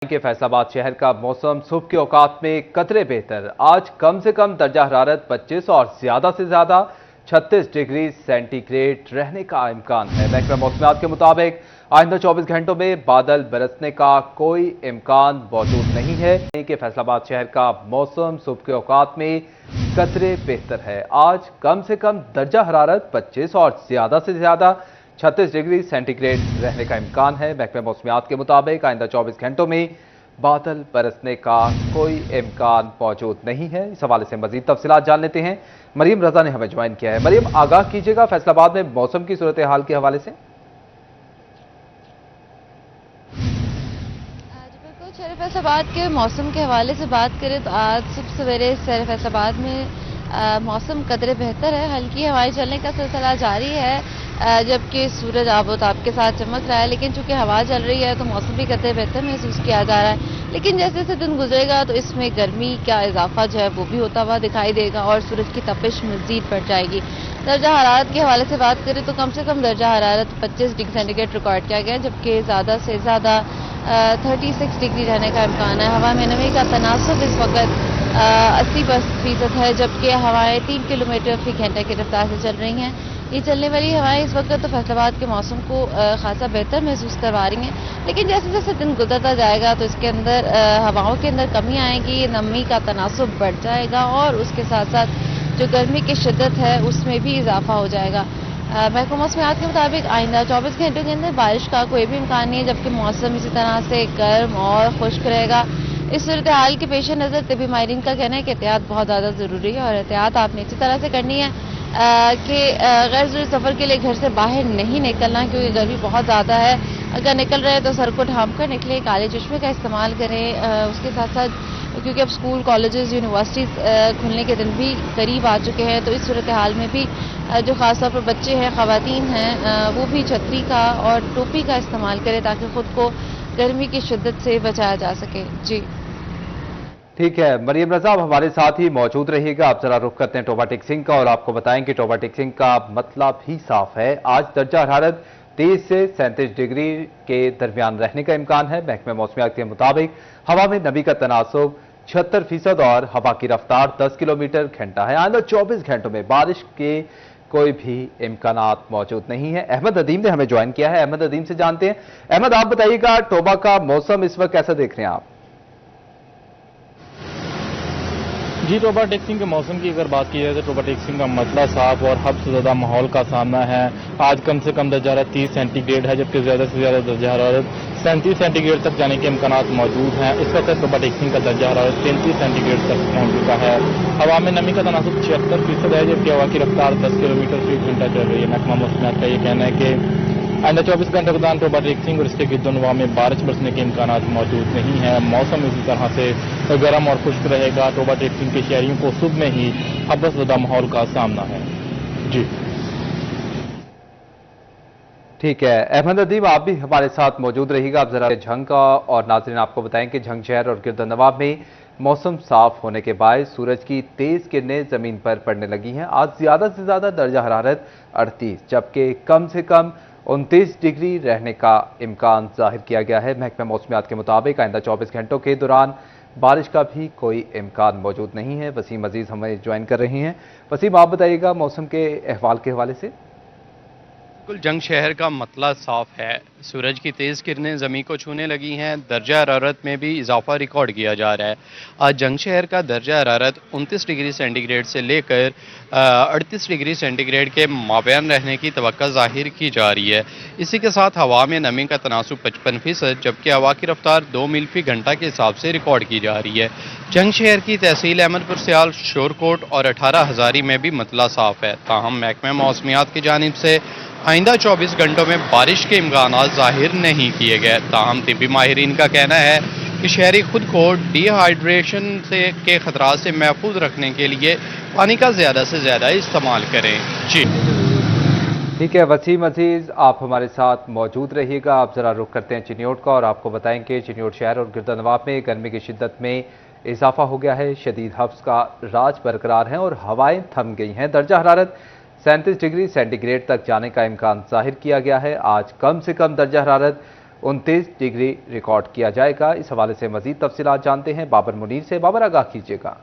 के फैसलाबाद शहर का मौसम सुबह के औकात में कतरे बेहतर। आज कम से कम दर्जा हरारत 25 और ज्यादा से ज्यादा 36 डिग्री सेंटीग्रेड रहने का इम्कान है। महकमा मौसमियात के मुताबिक आइंदा 24 घंटों में बादल बरसने का कोई इम्कान मौजूद नहीं है। कि फैसलाबाद शहर का मौसम सुबह के औकात में कतरे बेहतर है। आज कम से कम दर्जा हरारत 25 और ज्यादा से ज्यादा 36 डिग्री सेंटीग्रेड रहने का इम्कान है। महकमा मौसमियात के मुताबिक आइंदा 24 घंटों में बादल बरसने का कोई इम्कान मौजूद नहीं है। इस हवाले से मजीद तफसीलात जान लेते हैं। मरियम रजा ने हमें ज्वाइन किया है। मरियम, आगाह कीजिएगा फैसलाबाद में मौसम की सूरत हाल के हवाले से। शहर फैसलाबाद के मौसम के हवाले से बात करें तो आज सुबह सवेरे शहर फैसलाबाद में मौसम कदरे बेहतर है। हल्की हवाएं चलने का सिलसिला जारी है, जबकि सूरज आबोताब के साथ चमक रहा है। लेकिन चूंकि हवा चल रही है तो मौसम भी कदरे बेहतर महसूस किया जा रहा है। लेकिन जैसे जैसे दिन गुजरेगा तो इसमें गर्मी का इजाफा जो है वो भी होता हुआ दिखाई देगा और सूरज की तपिश मजीद बढ़ जाएगी। दर्जा हरारत के हवाले से बात करें तो कम से कम दर्जा हरारत 25 डिग्री सेंटीग्रेड रिकॉर्ड किया गया, जबकि ज़्यादा से ज़्यादा 36 डिग्री रहने का इम्कान है। हवा में नमी का तनासुब इस वक्त 80% है, जबकि हवाएं 3 किलोमीटर फी घंटे की रफ्तार से चल रही हैं। ये चलने वाली हवाएं इस वक्त तो फैसलाबाद के मौसम को खासा बेहतर महसूस करवा रही हैं। लेकिन जैसे जैसे दिन गुजरता जाएगा तो इसके अंदर हवाओं के अंदर कमी आएगी, नमी का तनासुब बढ़ जाएगा और उसके साथ साथ जो गर्मी की शिद्दत है उसमें भी इजाफा हो जाएगा। महकमा मौसमियात के मुताबिक आइंदा 24 घंटों के अंदर बारिश का कोई भी इम्कान नहीं है, जबकि मौसम इसी तरह से गर्म और खुश्क रहेगा। इस सूरत हाल के पेश नज़र तबी माहिरीन का कहना है कि एहतियात बहुत ज़्यादा ज़रूरी है और एहतियात आपने इसी तरह से करनी है कि गैर ज़रूरी सफ़र के लिए घर से बाहर नहीं निकलना, क्योंकि गर्मी बहुत ज़्यादा है। अगर निकल रहे हैं तो सर को ढांप कर निकले, काले चश्मे का इस्तेमाल करें। उसके साथ साथ क्योंकि अब स्कूल, कॉलेजेस, यूनिवर्सिटीज़ खुलने के दिन भी करीब आ चुके हैं, तो इस सूरत हाल में भी जो ख़ासतौर पर बच्चे हैं, ख़वातीन हैं, वो भी छतरी का और टोपी का इस्तेमाल करें ताकि ख़ुद को गर्मी की शिद्दत से बचाया जा सके। जी ठीक है मरियम रजा, अब हमारे साथ ही मौजूद रहिएगा। आप जरा रुख करते हैं टोबा टेक सिंह का और आपको बताएं कि टोबा टेक सिंह का मतलब ही साफ है। आज दर्जा हरारत 23 से 37 डिग्री के दरमियान रहने का इम्कान है। महकमा मौसमियात के मुताबिक हवा में नमी का तनासुब 76% और हवा की रफ्तार 10 किलोमीटर घंटा है। आइंदा 24 घंटों में बारिश के कोई भी इम्कानात मौजूद नहीं है। अहमद अदीम ने हमें ज्वाइन किया है। अहमद अदीम से जानते हैं। अहमद, आप बताइएगा टोबा का मौसम इस वक्त कैसा देख रहे हैं आप? जी, टोबा टेक सिंह के मौसम की अगर बात की जाए तो टोबा टेक सिंह का मतला साफ और हद से ज्यादा माहौल का सामना है। आज कम से कम दर्जा हरारत 30 सेंटीग्रेड है, जबकि ज्यादा से ज्यादा दर्जा हरारत 37 सेंटीग्रेड तक जाने के इम्कान मौजूद हैं। इस वक्त टोबा टेक सिंह का दर्जा हरारत 33 सेंटीग्रेड तक पहुंच चुका है। हवा में नमी का तनासुब 76% है, जबकि हवा की रफ्तार 10 किलोमीटर फी घंटा चल रही है। महकमा मौसमियात का ये कहना है कि आइंदा 24 घंटों के दौरान टोबा टेक सिंह और इसके गिरदोनवा में बारिश बरसने के इम्कान मौजूद नहीं है। मौसम इसी तरह से गर्म और खुश्क रहेगा। टोबा टेक सिंह के शहरियों को सुबह में ही हबसज़दा माहौल का सामना है। जी ठीक है अहमद अदीब, आप भी हमारे साथ मौजूद रहिएगा। आप जरा झंग का और नाज़रीन आपको बताएं कि झंग शहर और गिरदनवा में मौसम साफ होने के बाद सूरज की तेज किरणें जमीन पर पड़ने लगी हैं। आज ज्यादा से ज्यादा दर्जा हरारत 38, जबकि कम से कम 29 डिग्री रहने का इम्कान जाहिर किया गया है। महकमा मौसमियात के मुताबिक आइंदा 24 घंटों के दौरान बारिश का भी कोई इम्कान मौजूद नहीं है। वसीम अजीज हमें ज्वाइन कर रही हैं। वसीम, आप बताइएगा मौसम के अहवाल के हवाले से। बिल्कुल, जंग शहर का मतला साफ है। सूरज की तेज़ किरणें ज़मीन को छूने लगी हैं। दर्जा हरारत में भी इजाफा रिकॉर्ड किया जा रहा है। आज जंग शहर का दर्जा हरारत 29 डिग्री सेंटीग्रेड से लेकर 38 डिग्री सेंटीग्रेड के माबैन रहने की तवक्का जाहिर की जा रही है। इसी के साथ हवा में नमी का तनासुब 55%, जबकि हवा की रफ्तार 2 मील फी घंटा के हिसाब से रिकॉर्ड की जा रही है। जंग शहर की तहसील अहमदपुर सियाल, शोरकोट और 18 हज़ारी में भी मतला साफ है। ताहम महकमा मौसमियात की जानिब से आइंदा 24 घंटों में बारिश के इम्कान जाहिर नहीं किए गए। ताहम तिब्बी माहिरीन का कहना है कि शहरी खुद को डिहाइड्रेशन के खतरात से महफूज रखने के लिए पानी का ज़्यादा से ज़्यादा इस्तेमाल करें। जी ठीक है वसीम अजीज, आप हमारे साथ मौजूद रहिएगा। आप जरा रुख करते हैं चिन्योट का और आपको बताएं कि चिन्योट शहर और गिरदनवा में गर्मी की शिद्दत में इजाफा हो गया है। शदीद हब्स का राज बरकरार है और हवाएं थम गई हैं। दर्जा हरारत 37 डिग्री सेंटीग्रेड तक जाने का इम्कान जाहिर किया गया है। आज कम से कम दर्जा हरारत 29 डिग्री रिकॉर्ड किया जाएगा। इस हवाले से मजीद तफसीलात जानते हैं बाबर मुनीर से। बाबर, आगाह कीजिएगा।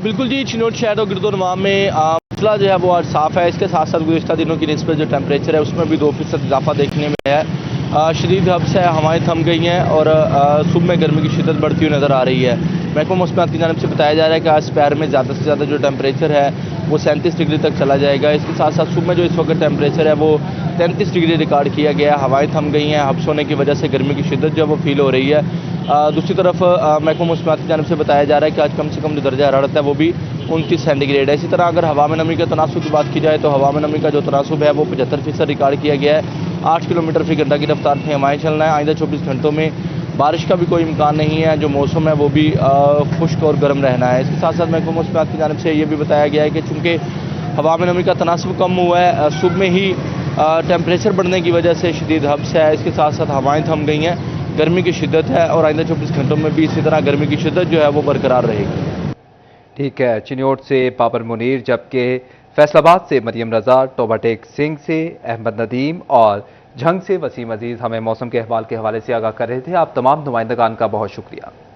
बिल्कुल जी, चिनोट शहर और गिरदोनवाम में मसला जो है वो आज साफ़ है। इसके साथ साथ गुज़िश्ता दिनों की निस्बत जो टेम्परेचर है उसमें भी 2% इजाफा देखने में है। शदीद हब्स है, हवाएं थम गई हैं और सुबह में गर्मी की शिद्दत बढ़ती हुई नज़र आ रही है। महकमा मौसमियात की जानिब से बताया जा रहा है कि आज दोपहर में ज़्यादा से ज़्यादा जो टेम्परेचर है वो 37 डिग्री तक चला जाएगा। इसके साथ साथ सुबह में जो इस वक्त टेम्परेचर है वो 33 डिग्री रिकॉर्ड किया गया है। हवाएं थम गई हैं, हब्स होने की वजह से गर्मी की शिद्दत जो है वो फील हो रही है। दूसरी तरफ महकमा मौसमियात की जानिब से बताया जा रहा है कि आज कम से कम जो दर्जा हरारत है वो भी 29 सेंटीग्रेड है। इसी तरह अगर हवा में नमी के तनासुब की बात की जाए तो हवा में नमी का जो तनासुब है वो 75% रिकॉर्ड किया गया है। 8 किलोमीटर फी घंटा की रफ्तार से हवाएं चलना है। आइंदा 24 घंटों में बारिश का भी कोई इम्कान नहीं है। जो मौसम है वो भी खुश्क और गर्म रहना है। इसके साथ साथ महकमा मौसमियात की जानिब से ये भी बताया गया है कि चूँकि हवा में नमी का तनासुब कम हुआ है, सुबह में ही टेम्परेचर बढ़ने की वजह से शदीद हब्स है। इसके साथ साथ हवाएं थम गई हैं, गर्मी की शिद्दत है और आइंदा 24 घंटों में भी इसी तरह गर्मी की शिद्दत जो है वो बरकरार रहेगी। ठीक है, चिन्योट से बाबर मुनीर, जबकि फैसलाबाद से मरियम रजा, टोबाटेक सिंह से अहमद नदीम और झंग से वसीम अजीज हमें मौसम के अहवाल के हवाले से आगाह कर रहे थे। आप तमाम नुमाइंदगान का बहुत शुक्रिया।